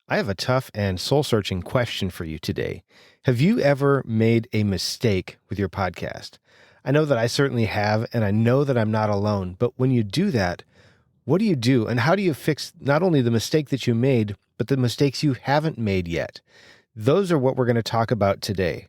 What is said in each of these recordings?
I have a tough and soul-searching question for you today. Have you ever made a mistake with your podcast? I know that I certainly have, and I know that I'm not alone. But when you do that, what do you do? And how do you fix not only the mistake that you made, but the mistakes you haven't made yet? Those are what we're going to talk about today.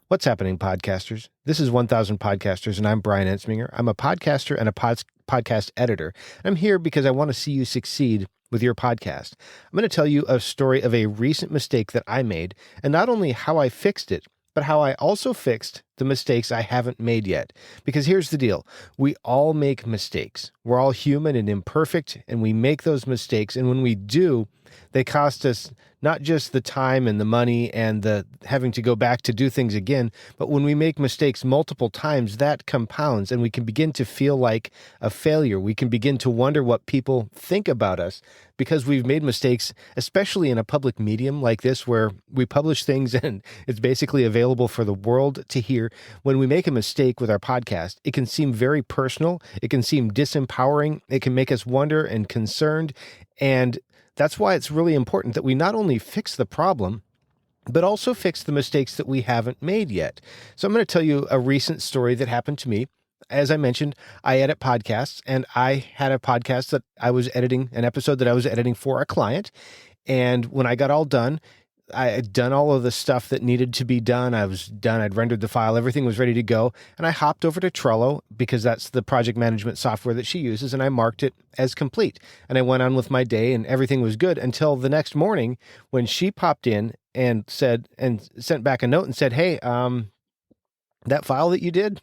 What's happening, podcasters? This is 1000 Podcasters, and I'm Brian Ensminger. I'm a podcaster and a podcast editor. I'm here because I want to see you succeed with your podcast. I'm going to tell you a story of a recent mistake that I made, and not only how I fixed it, but how I also fixed the mistakes I haven't made yet. Because here's the deal. We all make mistakes. We're all human and imperfect, and we make those mistakes. And when we do, they cost us not just the time and the money and the having to go back to do things again, but when we make mistakes multiple times, that compounds and we can begin to feel like a failure. We can begin to wonder what people think about us because we've made mistakes, especially in a public medium like this where we publish things and it's basically available for the world to hear. When we make a mistake with our podcast, it can seem very personal. It can seem disempowering. It can make us wonder and concerned. And that's why it's really important that we not only fix the problem, but also fix the mistakes that we haven't made yet. So I'm going to tell you a recent story that happened to me. As I mentioned, I edit podcasts, and I had a podcast that I was editing, an episode that I was editing for a client. And when I got all done, I had done all of the stuff that needed to be done. I was done. I'd rendered the file. Everything was ready to go. And I hopped over to Trello because that's the project management software that she uses. And I marked it as complete. And I went on with my day and everything was good until the next morning when she popped in and said, and sent back a note and said, "Hey, that file that you did,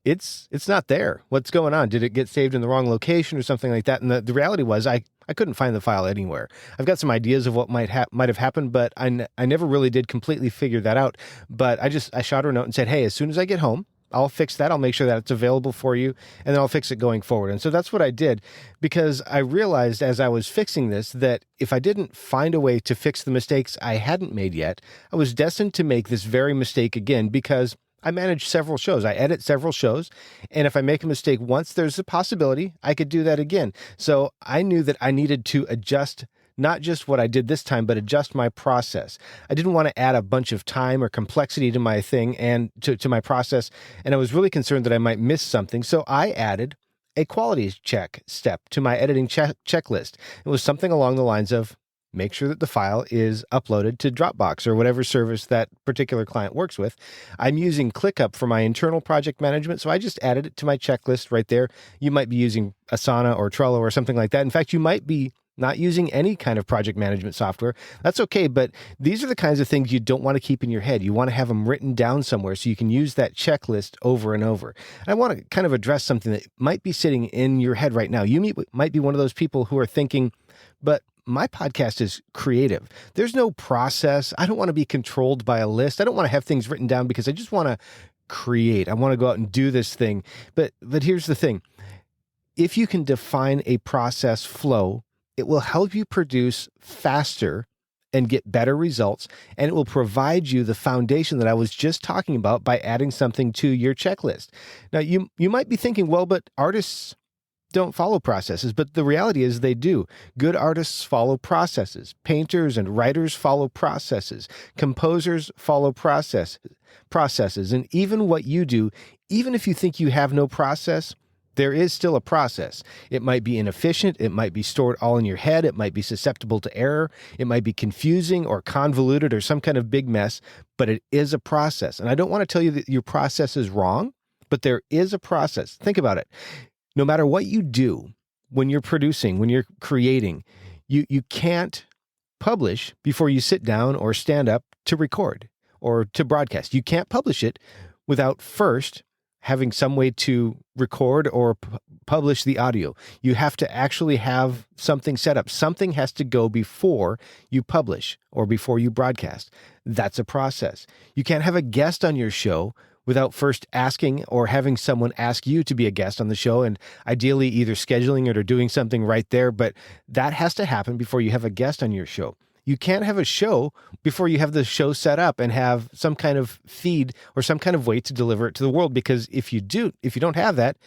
it's not there. What's going on? Did it get saved in the wrong location or something like that?" And the reality was I couldn't find the file anywhere. I've got some ideas of what might have happened, but I never really did completely figure that out. But I shot her a note and said, "Hey, as soon as I get home, I'll fix that. I'll make sure that it's available for you, and then I'll fix it going forward." And so that's what I did, because I realized as I was fixing this that if I didn't find a way to fix the mistakes I hadn't made yet, I was destined to make this very mistake again, because I manage several shows. I edit several shows. And if I make a mistake once, there's a possibility I could do that again. So I knew that I needed to adjust not just what I did this time, but adjust my process. I didn't want to add a bunch of time or complexity to my thing and to my process. And I was really concerned that I might miss something. So I added a quality check step to my editing checklist. It was something along the lines of, make sure that the file is uploaded to Dropbox or whatever service that particular client works with. I'm using ClickUp for my internal project management, so I just added it to my checklist right there. You might be using Asana or Trello or something like that. In fact, you might be not using any kind of project management software. That's okay, but these are the kinds of things you don't want to keep in your head. You want to have them written down somewhere so you can use that checklist over and over. And I want to kind of address something that might be sitting in your head right now. You might be one of those people who are thinking, but my podcast is creative. There's no process. I don't want to be controlled by a list. I don't want to have things written down because I just want to create. I want to go out and do this thing. But here's the thing. If you can define a process flow, it will help you produce faster and get better results, and it will provide you the foundation that I was just talking about by adding something to your checklist. Now, you might be thinking, well, but artists don't follow processes, but the reality is they do. Good artists follow processes. Painters and writers follow processes. Composers follow processes. And even what you do, even if you think you have no process, there is still a process. It might be inefficient. It might be stored all in your head. It might be susceptible to error. It might be confusing or convoluted or some kind of big mess, but it is a process. And I don't want to tell you that your process is wrong, but there is a process. Think about it. No matter what you do when you're producing, when you're creating, you can't publish before you sit down or stand up to record or to broadcast. You can't publish it without first having some way to record or publish the audio. You have to actually have something set up. Something has to go before you publish or before you broadcast. That's a process. You can't have a guest on your show without first asking or having someone ask you to be a guest on the show, and ideally either scheduling it or doing something right there. But that has to happen before you have a guest on your show. You can't have a show before you have the show set up and have some kind of feed or some kind of way to deliver it to the world, because if you don't have that,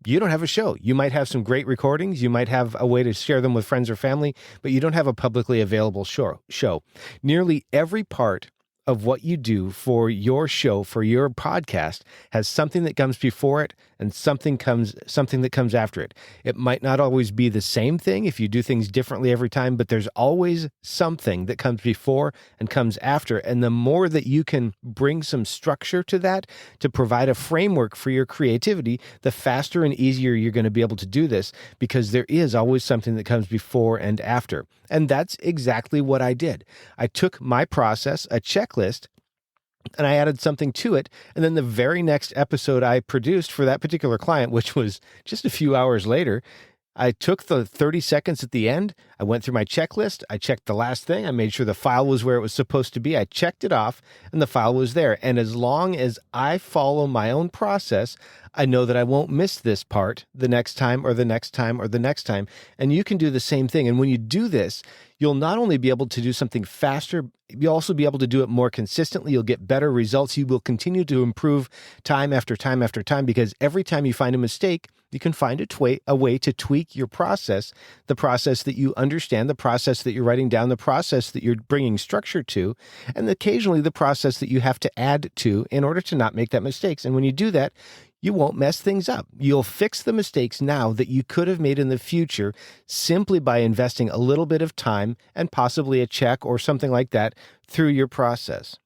you don't have a show. You might have some great recordings. You might have a way to share them with friends or family, but you don't have a publicly available show. Nearly every part of what you do for your show, for your podcast, has something that comes before it and something that comes after it. It might not always be the same thing if you do things differently every time, but there's always something that comes before and comes after. And the more that you can bring some structure to that to provide a framework for your creativity, the faster and easier you're going to be able to do this, because there is always something that comes before and after. And that's exactly what I did. I took my process, a checklist, and I added something to it. And then the very next episode I produced for that particular client, which was just a few hours later, I took the 30 seconds at the end. I went through my checklist. I checked the last thing. I made sure the file was where it was supposed to be. I checked it off and the file was there. And as long as I follow my own process, I know that I won't miss this part the next time or the next time or the next time. And you can do the same thing. And when you do this, you'll not only be able to do something faster, you'll also be able to do it more consistently. You'll get better results. You will continue to improve time after time after time, because every time you find a mistake, you can find a way to tweak your process, the process that you understand, the process that you're writing down, the process that you're bringing structure to, and occasionally the process that you have to add to in order to not make that mistakes. And when you do that, you won't mess things up. You'll fix the mistakes now that you could have made in the future simply by investing a little bit of time and possibly a check or something like that through your process.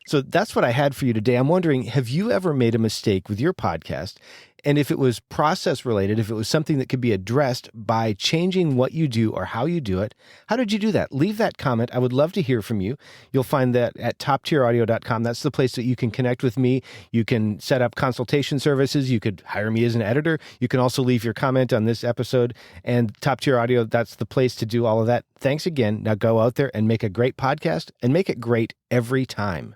So that's what I had for you today. I'm wondering, have you ever made a mistake with your podcast? And if it was process related, if it was something that could be addressed by changing what you do or how you do it, how did you do that? Leave that comment. I would love to hear from you. You'll find that at toptieraudio.com. That's the place that you can connect with me. You can set up consultation services. You could hire me as an editor. You can also leave your comment on this episode. And Top Tier Audio, that's the place to do all of that. Thanks again. Now go out there and make a great podcast, and make it great every time.